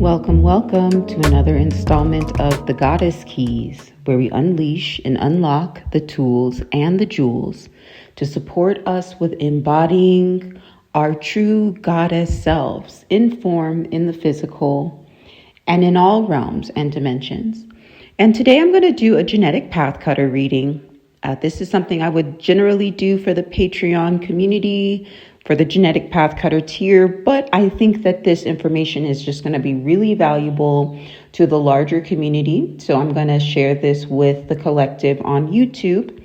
Welcome to another installment of The Goddess Keys, where we unleash and unlock the tools and the jewels to support us with embodying our true goddess selves in form, in the physical, and in all realms and dimensions. And today I'm going to do a genetic path cutter reading. This is something I would generally do for the Patreon community, for the genetic path cutter tier, but I think that this information is just going to be really valuable to the larger community. So I'm going to share this with the collective on YouTube.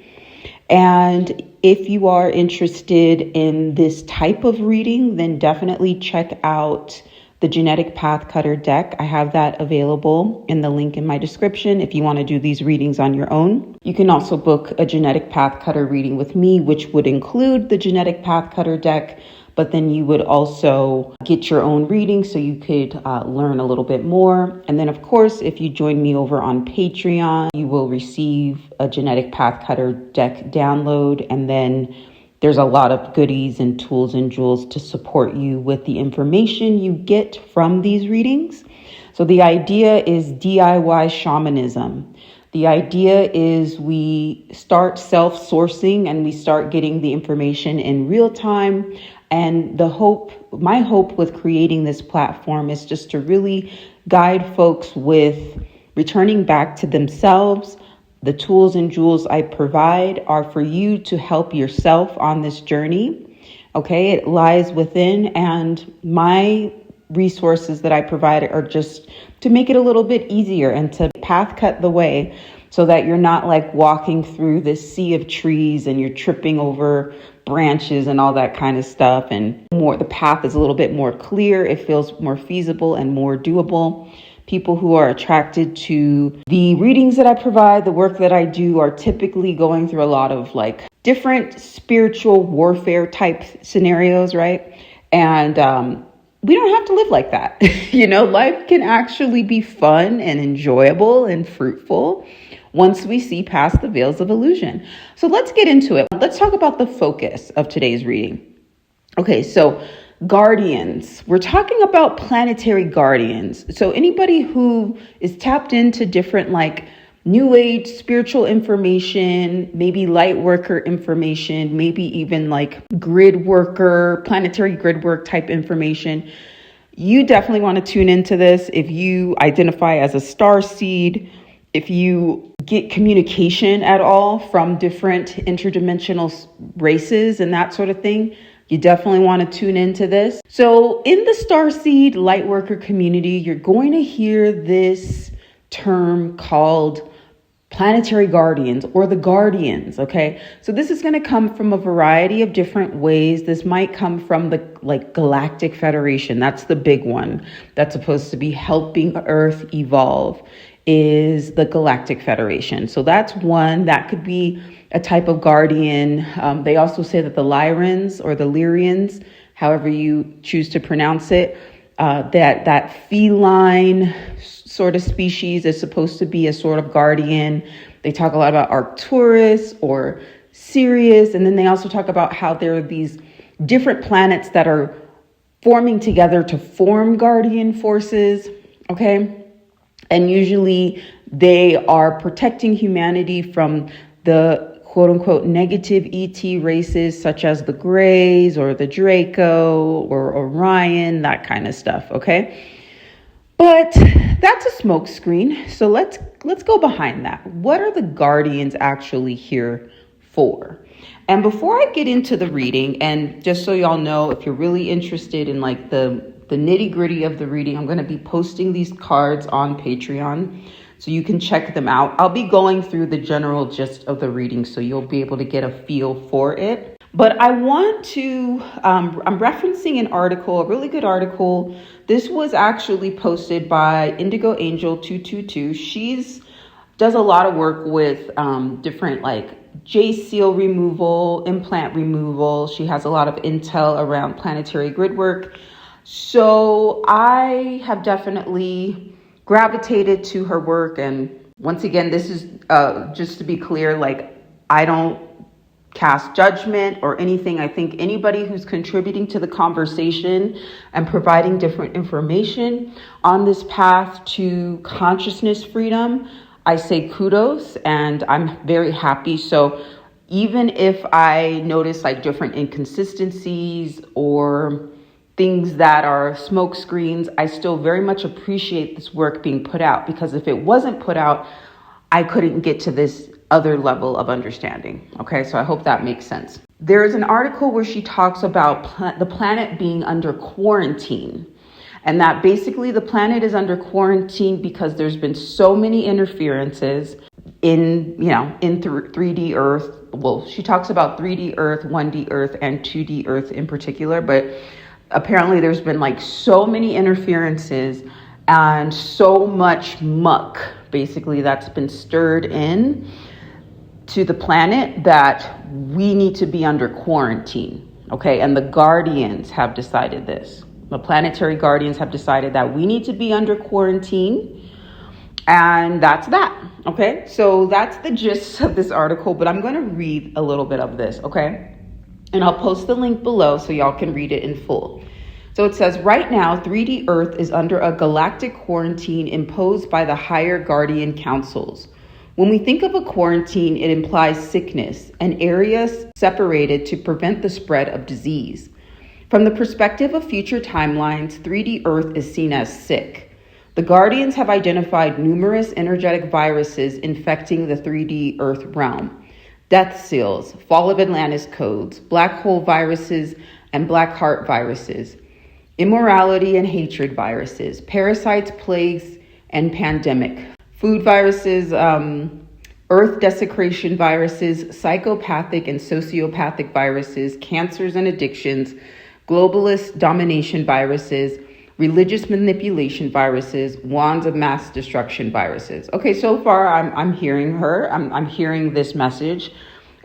And if you are interested in this type of reading, then definitely check out the genetic path cutter deck. I have that available in the link in my description if you want to do these readings on your own. You can also book a genetic path cutter reading with me, which would include the genetic path cutter deck, but then you would also get your own reading so you could learn a little bit more. And then, of course, if you join me over on Patreon, you will receive a genetic path cutter deck download, and then there's a lot of goodies and tools and jewels to support you with the information you get from these readings. So the idea is DIY shamanism. The idea is we start self-sourcing and we start getting the information in real time. And my hope with creating this platform is just to really guide folks with returning back to themselves. The tools and jewels I provide are for you to help yourself on this journey. Okay, it lies within, and my resources that I provide are just to make it a little bit easier and to path cut the way so that you're not like walking through this sea of trees and you're tripping over branches and all that kind of stuff. And the path is a little bit more clear. It feels more feasible and more doable. People who are attracted to the readings that I provide, the work that I do, are typically going through a lot of like different spiritual warfare type scenarios, right? And we don't have to live like that. Life can actually be fun and enjoyable and fruitful once we see past the veils of illusion. So let's get into it. Let's talk about the focus of today's reading. Okay, so guardians. We're talking about planetary guardians. So anybody who is tapped into different like new age spiritual information, maybe light worker information, maybe even like grid worker, planetary grid work type information, you definitely want to tune into this. If you identify as a star seed, if you get communication at all from different interdimensional races and that sort of thing, you definitely want to tune into this. So in the Starseed Lightworker community, you're going to hear this term called planetary guardians or the guardians. Okay. So this is going to come from a variety of different ways. This might come from the Galactic Federation. That's the big one that's supposed to be helping Earth evolve, is the Galactic Federation. So that's one that could be a type of guardian. They also say that the Lyrans or the Lyrians, however you choose to pronounce it, that feline sort of species is supposed to be a sort of guardian. They talk a lot about Arcturus or Sirius. And then they also talk about how there are these different planets that are forming together to form guardian forces. Okay. And usually they are protecting humanity from the quote unquote negative ET races such as the Greys or the Draco or Orion, that kind of stuff. Okay. But that's a smokescreen. So let's go behind that. What are the guardians actually here for? And before I get into the reading, and just so y'all know, if you're really interested in like the nitty gritty of the reading, I'm going to be posting these cards on Patreon so you can check them out. I'll be going through the general gist of the reading so you'll be able to get a feel for it. But I want to, I'm referencing an article, a really good article. This was actually posted by Indigo Angel 222. She's does a lot of work with different like J-seal removal, implant removal. She has a lot of intel around planetary grid work. So I have definitely gravitated to her work. And once again, this is just to be clear, like I don't cast judgment or anything. I think anybody who's contributing to the conversation and providing different information on this path to consciousness freedom, I say kudos, and I'm very happy. So even if I notice like different inconsistencies or things that are smoke screens, I still very much appreciate this work being put out, because if it wasn't put out, I couldn't get to this other level of understanding. Okay, so I hope that makes sense. There is an article where she talks about the planet being under quarantine, and that basically the planet is under quarantine because there's been so many interferences in 3D Earth. Well, she talks about 3D Earth, 1D Earth, and 2D Earth in particular, but apparently there's been like so many interferences and so much muck basically that's been stirred in to the planet that we need to be under quarantine. Okay, and the guardians have decided this. The planetary guardians have decided that we need to be under quarantine, and that's that. Okay, so that's the gist of this article, but I'm going to read a little bit of this, okay? And I'll post the link below so y'all can read it in full. So it says, right now, 3D Earth is under a galactic quarantine imposed by the higher guardian councils. When we think of a quarantine, it implies sickness, an area separated to prevent the spread of disease. From the perspective of future timelines, 3D Earth is seen as sick. The Guardians have identified numerous energetic viruses infecting the 3D Earth realm. Death seals, fall of Atlantis codes, black hole viruses, and black heart viruses. Immorality and hatred viruses, parasites, plagues, and pandemic. Food viruses, earth desecration viruses, psychopathic and sociopathic viruses, cancers and addictions, globalist domination viruses, religious manipulation viruses, wands of mass destruction viruses. Okay, so far I'm hearing her. I'm hearing this message.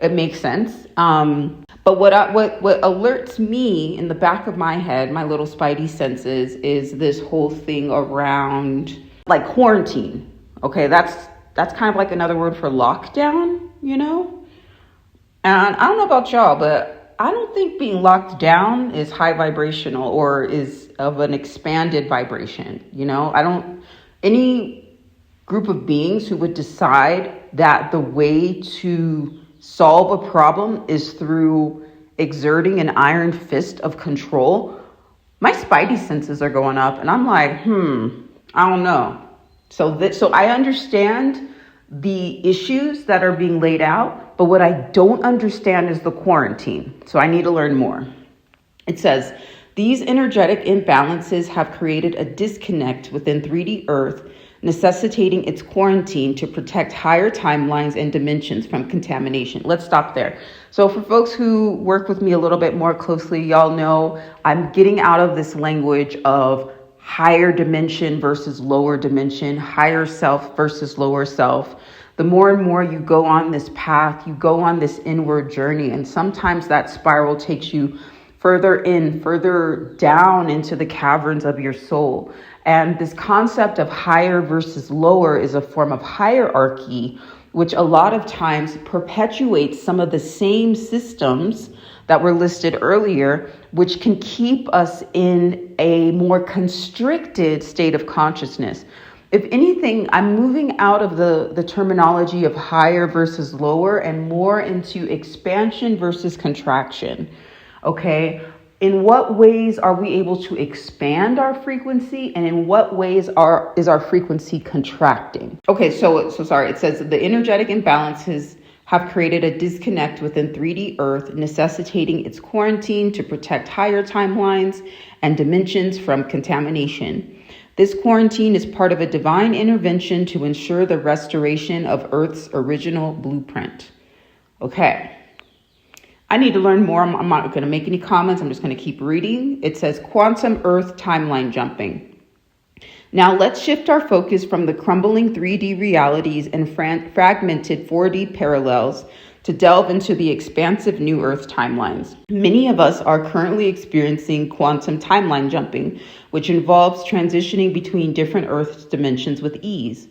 It makes sense. But what alerts me in the back of my head, my little spidey senses, is this whole thing around like quarantine. Okay, that's kind of like another word for lockdown, you know? And I don't know about y'all, but I don't think being locked down is high vibrational or is of an expanded vibration, you know? Any group of beings who would decide that the way to solve a problem is through exerting an iron fist of control, my spidey senses are going up and I'm like, I don't know. So I understand the issues that are being laid out, but what I don't understand is the quarantine. So I need to learn more. It says, these energetic imbalances have created a disconnect within 3D Earth, necessitating its quarantine to protect higher timelines and dimensions from contamination. Let's stop there. So for folks who work with me a little bit more closely, y'all know I'm getting out of this language of higher dimension versus lower dimension, higher self versus lower self. The more and more you go on this path, you go on this inward journey, and sometimes that spiral takes you further in, further down into the caverns of your soul. And this concept of higher versus lower is a form of hierarchy, which a lot of times perpetuates some of the same systems that were listed earlier, which can keep us in a more constricted state of consciousness. If anything, I'm moving out of the terminology of higher versus lower and more into expansion versus contraction. Okay? In what ways are we able to expand our frequency, and in what ways is our frequency contracting? Okay, so sorry. It says the energetic imbalances have created a disconnect within 3D Earth, necessitating its quarantine to protect higher timelines and dimensions from contamination. This quarantine is part of a divine intervention to ensure the restoration of Earth's original blueprint. Okay. I need to learn more. I'm not going to make any comments. I'm just going to keep reading. It says quantum Earth timeline jumping. Now let's shift our focus from the crumbling 3D realities and fragmented 4D parallels to delve into the expansive new Earth timelines. Many of us are currently experiencing quantum timeline jumping, which involves transitioning between different Earth dimensions with ease.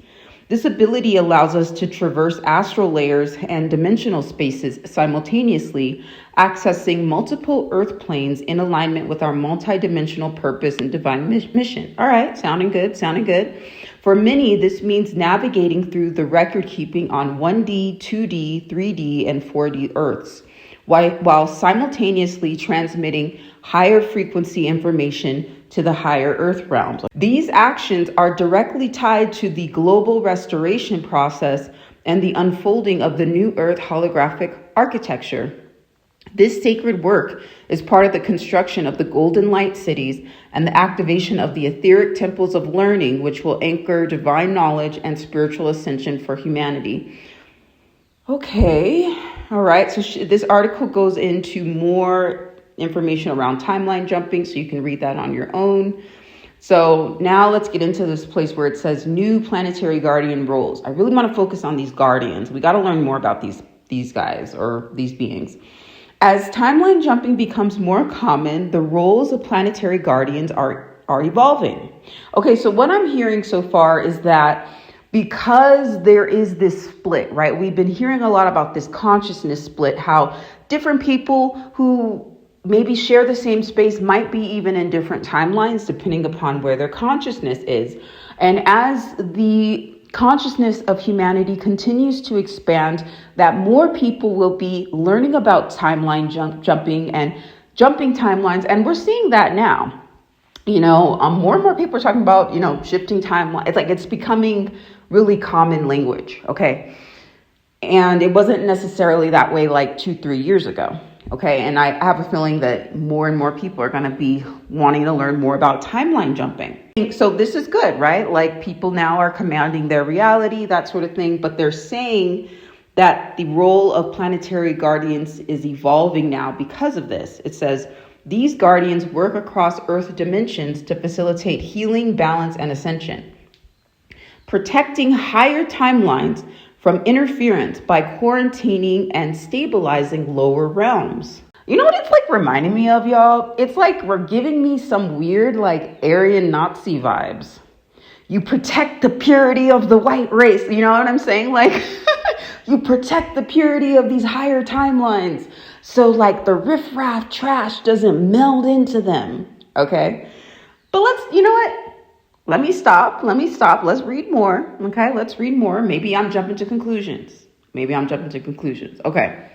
This ability allows us to traverse astral layers and dimensional spaces simultaneously, accessing multiple earth planes in alignment with our multidimensional purpose and divine mission. All right, sounding good, sounding good. For many, this means navigating through the record keeping on 1D, 2D, 3D, and 4D Earths, while simultaneously transmitting higher frequency information to the higher Earth realms. These actions are directly tied to the global restoration process and the unfolding of the new Earth holographic architecture. This sacred work is part of the construction of the Golden Light cities and the activation of the etheric temples of learning, which will anchor divine knowledge and spiritual ascension for humanity. Okay, all right. So this article goes into more information around timeline jumping, so you can read that on your own. So now let's get into this place where it says new planetary guardian roles. I really want to focus on these guardians. We got to learn more about these guys or these beings. As timeline jumping becomes more common, the roles of planetary guardians are evolving. Okay, so what I'm hearing so far is that because there is this split, right? We've been hearing a lot about this consciousness split, how different people who maybe share the same space might be even in different timelines, depending upon where their consciousness is. And as the consciousness of humanity continues to expand, that more people will be learning about timeline jumping and jumping timelines. And we're seeing that now. More and more people are talking about, shifting timeline. It's like it's becoming really common language. Okay. And it wasn't necessarily that way like 2-3 years ago. Okay. And I have a feeling that more and more people are going to be wanting to learn more about timeline jumping. So this is good, right? Like people now are commanding their reality, that sort of thing. But they're saying that the role of planetary guardians is evolving now because of this. It says, these guardians work across Earth dimensions to facilitate healing, balance, and ascension, protecting higher timelines from interference by quarantining and stabilizing lower realms. You know what it's like reminding me of, y'all? It's like we're giving me some weird, like, Aryan Nazi vibes. You protect the purity of the white race. You know what I'm saying? Like, you protect the purity of these higher timelines. So, like, the riffraff trash doesn't meld into them. Okay? But you know what? Let me stop. Let's read more. Okay? Let's read more. Maybe I'm jumping to conclusions. Okay.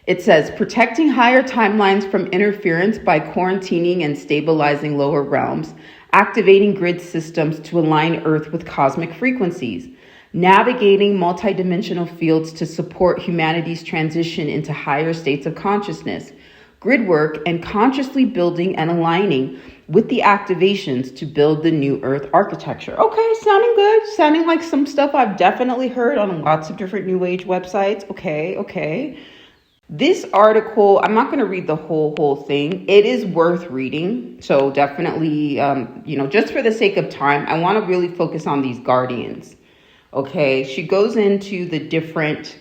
It says, protecting higher timelines from interference by quarantining and stabilizing lower realms, activating grid systems to align Earth with cosmic frequencies, navigating multidimensional fields to support humanity's transition into higher states of consciousness, grid work, and consciously building and aligning with the activations to build the new Earth architecture. Okay, sounding good. Sounding like some stuff I've definitely heard on lots of different New Age websites. Okay. This article, I'm not going to read the whole thing. It is worth reading. So definitely, just for the sake of time, I want to really focus on these guardians. Okay, she goes into the different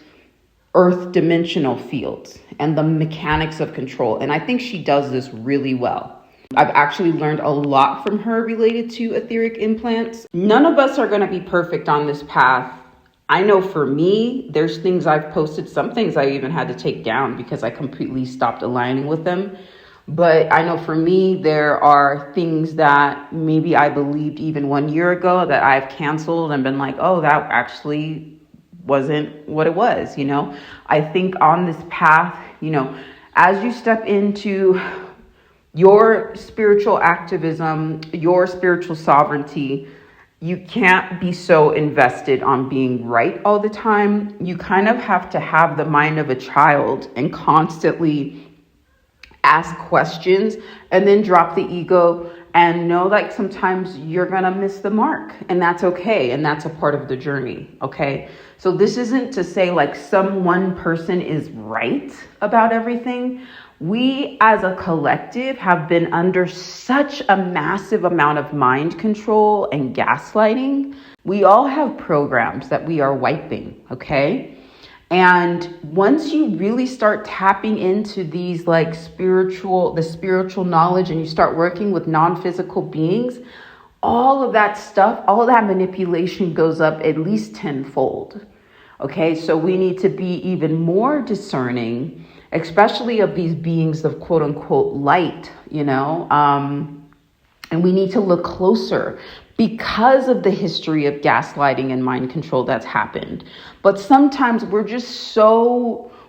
Earth dimensional fields and the mechanics of control. And I think she does this really well. I've actually learned a lot from her related to etheric implants. None of us are going to be perfect on this path. I know for me, there's things I've posted, some things I even had to take down because I completely stopped aligning with them. But I know for me, there are things that maybe I believed even 1 year ago that I've canceled and been like, oh, that actually wasn't what it was. I think on this path, as you step into your spiritual activism, your spiritual sovereignty, you can't be so invested on being right all the time. You kind of have to have the mind of a child and constantly ask questions and then drop the ego and know like sometimes you're going to miss the mark, and that's okay. And that's a part of the journey. Okay. So this isn't to say like some one person is right about everything. We as a collective have been under such a massive amount of mind control and gaslighting. We all have programs that we are wiping, okay? And once you really start tapping into these like the spiritual knowledge, and you start working with non-physical beings, all of that stuff, all of that manipulation goes up at least tenfold. Okay, so we need to be even more discerning, especially of these beings of quote unquote light, and we need to look closer because of the history of gaslighting and mind control that's happened. But sometimes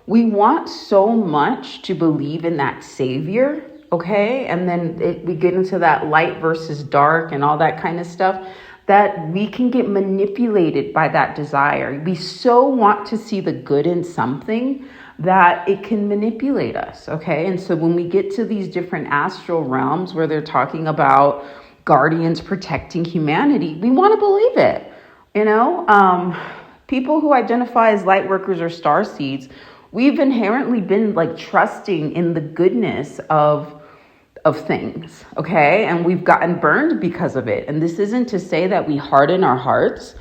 we want so much to believe in that savior, okay? And then we get into that light versus dark and all that kind of stuff, that we can get manipulated by that desire. We so want to see the good in something that it can manipulate us, okay? And so when we get to these different astral realms where they're talking about guardians protecting humanity, we want to believe it, People who identify as light workers or star seeds, we've inherently been like trusting in the goodness of things, okay? And we've gotten burned because of it. And this isn't to say that we harden our hearts,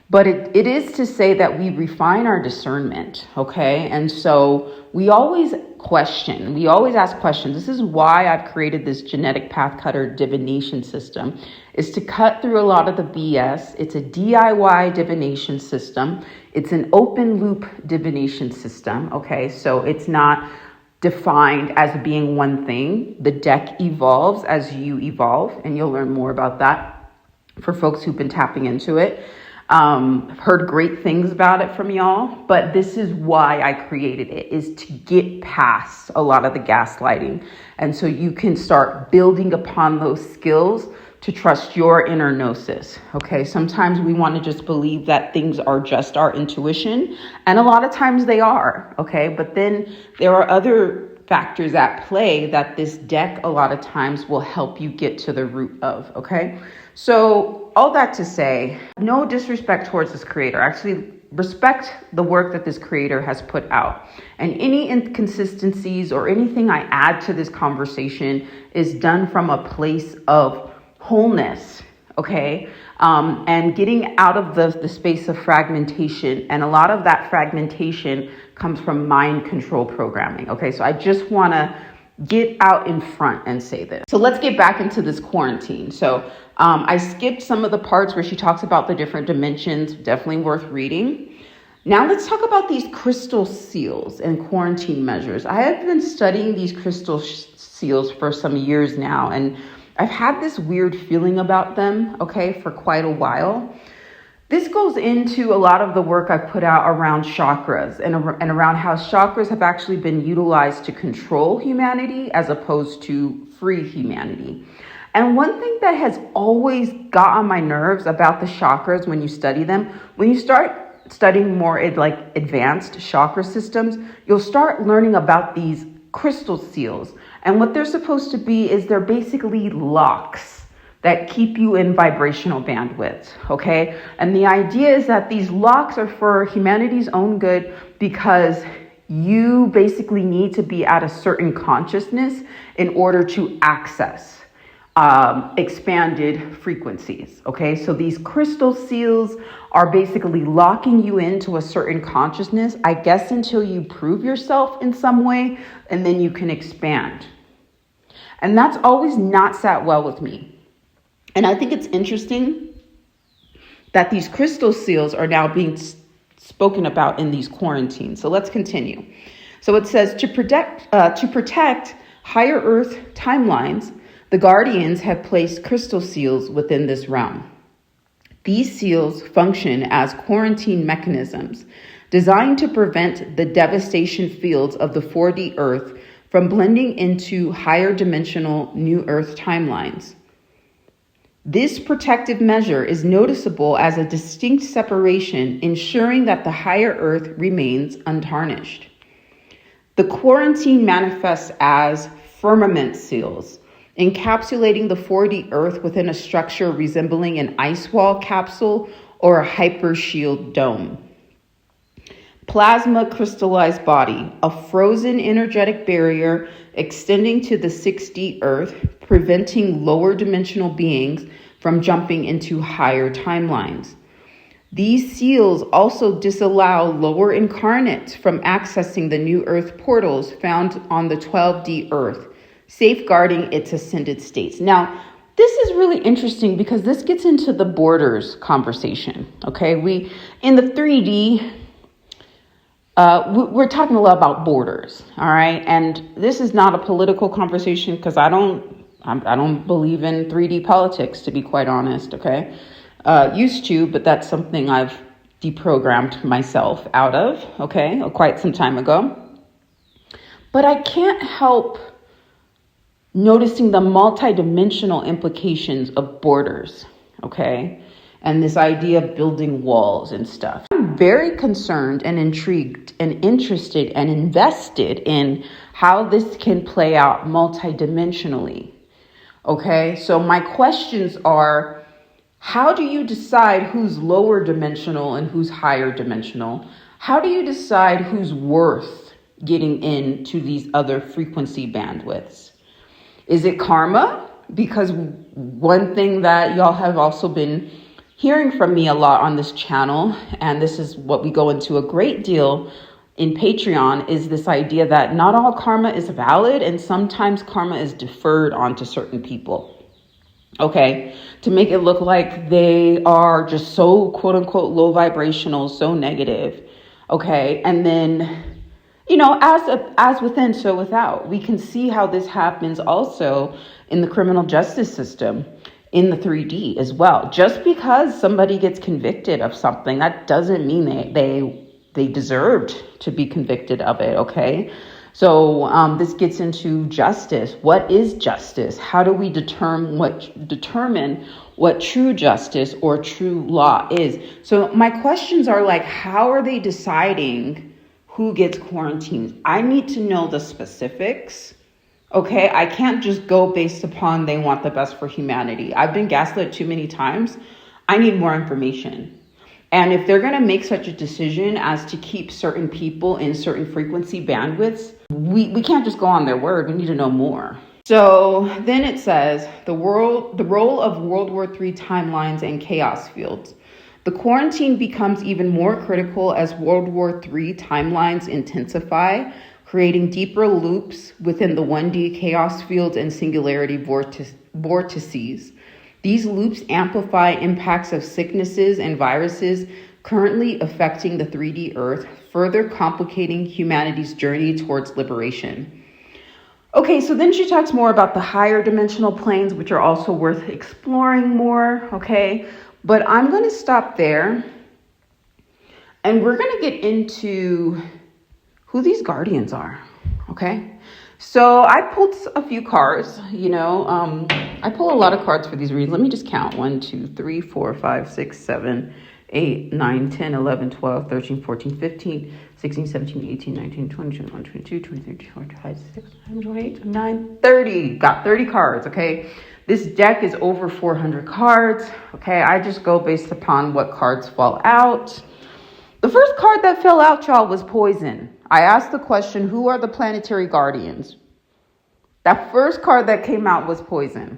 but it is to say that we refine our discernment, okay? And so we always ask questions. This is why I've created this genetic path cutter divination system, is to cut through a lot of the BS. It's a DIY divination system. It's an open loop divination system, okay? So it's not defined as being one thing. The deck evolves as you evolve, and you'll learn more about that for folks who've been tapping into it. I've heard great things about it from y'all, but this is why I created it, is to get past a lot of the gaslighting. And so you can start building upon those skills to trust your inner gnosis. Okay, sometimes we want to just believe that things are just our intuition, and a lot of times they are, okay? But then there are other factors at play that this deck a lot of times will help you get to the root of, okay? So all that to say, no disrespect towards this creator. Actually, respect the work that this creator has put out. And any inconsistencies or anything I add to this conversation is done from a place of wholeness, okay? And getting out of the space of fragmentation. And a lot of that fragmentation comes from mind control programming, okay? So I just want to get out in front and say this. So let's get back into this quarantine. So I skipped some of the parts where she talks about the different dimensions, definitely worth reading. Now let's talk about these crystal seals and quarantine measures. I have been studying these crystal seals for some years now, and I've had this weird feeling about them, okay, for quite a while. This goes into a lot of the work I've put out around chakras and around how chakras have actually been utilized to control humanity as opposed to free humanity. And one thing that has always got on my nerves about the chakras when you study them, when you start studying more advanced chakra systems, you'll start learning about these crystal seals. And what they're supposed to be is they're basically locks that keep you in vibrational bandwidth, okay? And the idea is that these locks are for humanity's own good, because you basically need to be at a certain consciousness in order to access expanded frequencies, okay? So these crystal seals are basically locking you into a certain consciousness, I guess, until you prove yourself in some way, and then you can expand. And that's always not sat well with me. And I think it's interesting that these crystal seals are now being spoken about in these quarantines. So let's continue. So it says, to protect higher Earth timelines, the Guardians have placed crystal seals within this realm. These seals function as quarantine mechanisms designed to prevent the devastation fields of the 4D Earth from blending into higher dimensional New Earth timelines. This protective measure is noticeable as a distinct separation, ensuring that the higher Earth remains untarnished. The quarantine manifests as firmament seals, encapsulating the 4D Earth within a structure resembling an ice wall capsule or a hypershield dome. Plasma crystallized body, a frozen energetic barrier extending to the 6D Earth, preventing lower dimensional beings from jumping into higher timelines. These seals also disallow lower incarnates from accessing the New Earth portals found on the 12D Earth, safeguarding its ascended states. Now, this is really interesting because this gets into the borders conversation. Okay, we in the 3D, we're talking a lot about borders. All right, and this is not a political conversation because I don't believe in 3D politics, to be quite honest. Okay, used to, but that's something I've deprogrammed myself out of. Okay, quite some time ago. But I can't help noticing the multidimensional implications of borders, okay? And this idea of building walls and stuff. I'm very concerned and intrigued and interested and invested in how this can play out multidimensionally, okay? So my questions are, how do you decide who's lower dimensional and who's higher dimensional? How do you decide who's worth getting into these other frequency bandwidths? Is it karma? Because one thing that y'all have also been hearing from me a lot on this channel, and this is what we go into a great deal in Patreon, is this idea that not all karma is valid and sometimes karma is deferred onto certain people. Okay, to make it look like they are just so quote unquote low vibrational, so negative. Okay, and then as within, so without. We can see how this happens also in the criminal justice system, in the 3D as well. Just because somebody gets convicted of something, that doesn't mean they deserved to be convicted of it, okay? So this gets into justice. What is justice? How do we determine what true justice or true law is? So my questions are like, how are they deciding who gets quarantined? I need to know the specifics. Okay, I can't just go based upon they want the best for humanity. I've been gaslit too many times. I need more information. And if they're going to make such a decision as to keep certain people in certain frequency bandwidths, we can't just go on their word. We need to know more. So then it says the role of World War III timelines and chaos fields. The quarantine becomes even more critical as World War III timelines intensify, creating deeper loops within the 1D chaos fields and singularity vortices. These loops amplify impacts of sicknesses and viruses currently affecting the 3D Earth, further complicating humanity's journey towards liberation. Okay, so then she talks more about the higher dimensional planes, which are also worth exploring more, okay? But I'm going to stop there, and we're going to get into who these guardians are, okay? So I pulled a few cards, I pull a lot of cards for these readings. Let me just count. 1, 2, 3, 4, 5, 6, 7, 8, 9, 10, 11, 12, 13, 14, 15, 16, 17, 18, 19, 20, 21, 22, 23, 24, 25, 26, 27, 28, 29, 30. Got 30 cards, okay? This deck is over 400 cards, okay? I just go based upon what cards fall out. The first card that fell out, y'all, was Poison. I asked the question, who are the planetary guardians? That first card that came out was Poison.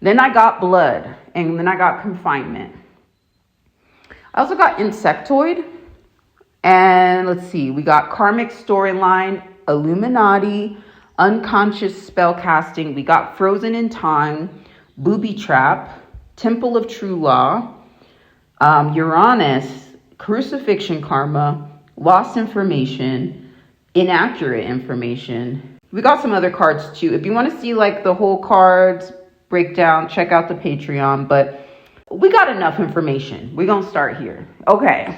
Then I got Blood, and then I got Confinement. I also got Insectoid, and let's see, we got Karmic Storyline, Illuminati, Unconscious Spell Casting. We got Frozen in Time, Booby Trap, Temple of True Law, Uranus, Crucifixion Karma, Lost Information, Inaccurate Information. We got some other cards too. If you want to see like the whole cards breakdown, check out the Patreon, but we got enough information. We're going to start here. Okay.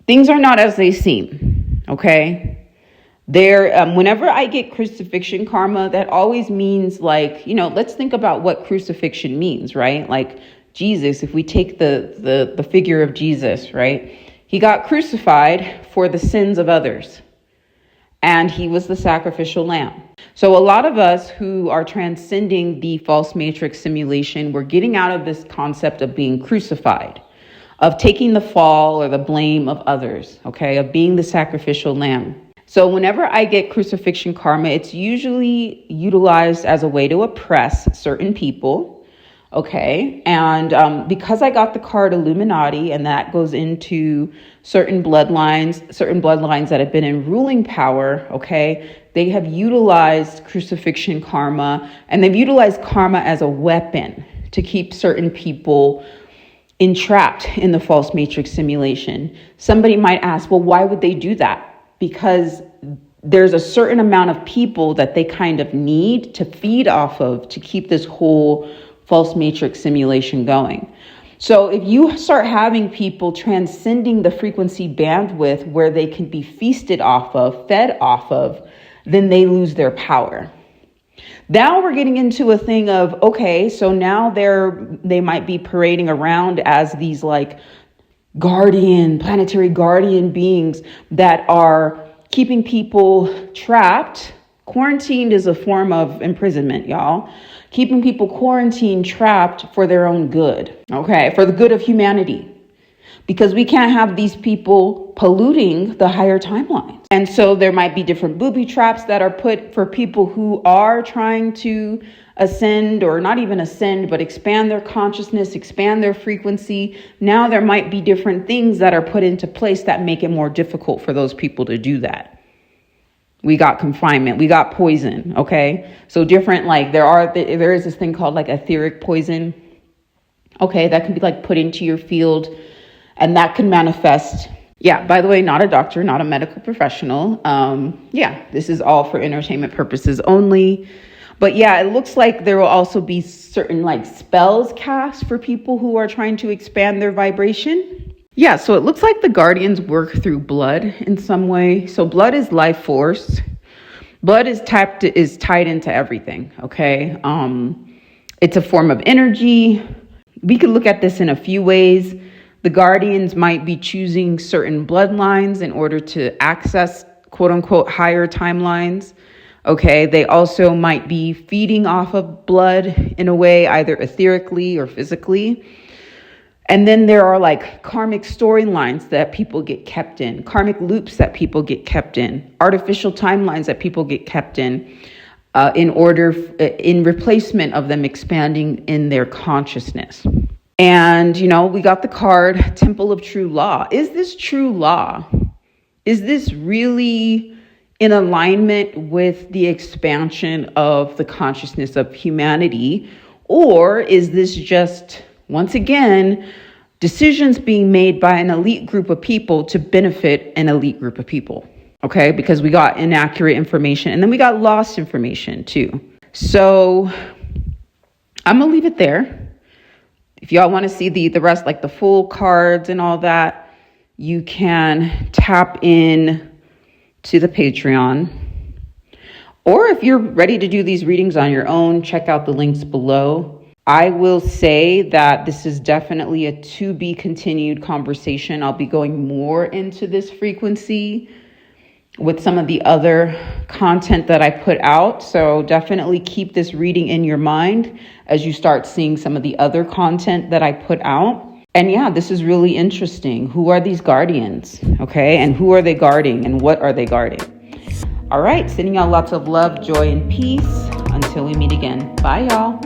Things are not as they seem. Okay. Whenever I get crucifixion karma, that always means like, let's think about what crucifixion means, right? Like Jesus, if we take the figure of Jesus, right? He got crucified for the sins of others, and he was the sacrificial lamb. So a lot of us who are transcending the false matrix simulation, we're getting out of this concept of being crucified, of taking the fall or the blame of others, okay, of being the sacrificial lamb. So whenever I get crucifixion karma, it's usually utilized as a way to oppress certain people, Okay. And because I got the card Illuminati, and that goes into certain bloodlines that have been in ruling power. Okay. They have utilized crucifixion karma, and they've utilized karma as a weapon to keep certain people entrapped in the false matrix simulation. Somebody might ask, well, why would they do that? Because there's a certain amount of people that they kind of need to feed off of to keep this whole false matrix simulation going. So if you start having people transcending the frequency bandwidth where they can be feasted off of, fed off of, then they lose their power. Now we're getting into a thing of, okay, so now they might be parading around as these like planetary guardian beings that are keeping people trapped. Quarantined is a form of imprisonment, y'all. Keeping people quarantined, trapped for their own good, okay, for the good of humanity. Because we can't have these people polluting the higher timeline. And so there might be different booby traps that are put for people who are trying to ascend, or not even ascend, but expand their consciousness, expand their frequency. Now there might be different things that are put into place that make it more difficult for those people to do that. We got confinement, we got poison, okay? So different, like there is this thing called like etheric poison. Okay, that can be like put into your field, and that can manifest. Yeah, by the way, not a doctor, not a medical professional. This is all for entertainment purposes only. But yeah, it looks like there will also be certain like spells cast for people who are trying to expand their vibration. Yeah, so it looks like the guardians work through blood in some way. So blood is life force. Blood is tied into everything, okay? It's a form of energy. We could look at this in a few ways. The guardians might be choosing certain bloodlines in order to access quote unquote higher timelines. Okay, they also might be feeding off of blood in a way, either etherically or physically. And then there are like karmic storylines that people get kept in, karmic loops that people get kept in, artificial timelines that people get kept in replacement of them expanding in their consciousness. And, we got the card Temple of True Law. Is this true law? Is this really in alignment with the expansion of the consciousness of humanity? Or is this just, once again, decisions being made by an elite group of people to benefit an elite group of people? Okay, because we got inaccurate information, and then we got lost information too. So I'm going to leave it there. If y'all want to see the rest, like the full cards and all that, you can tap in to the Patreon. Or if you're ready to do these readings on your own, check out the links below. I will say that this is definitely a to be continued conversation. I'll be going more into this frequency with some of the other content that I put out. So definitely keep this reading in your mind as you start seeing some of the other content that I put out. And yeah, this is really interesting. Who are these guardians? Okay. And who are they guarding, and what are they guarding? All right. Sending y'all lots of love, joy, and peace until we meet again. Bye, y'all.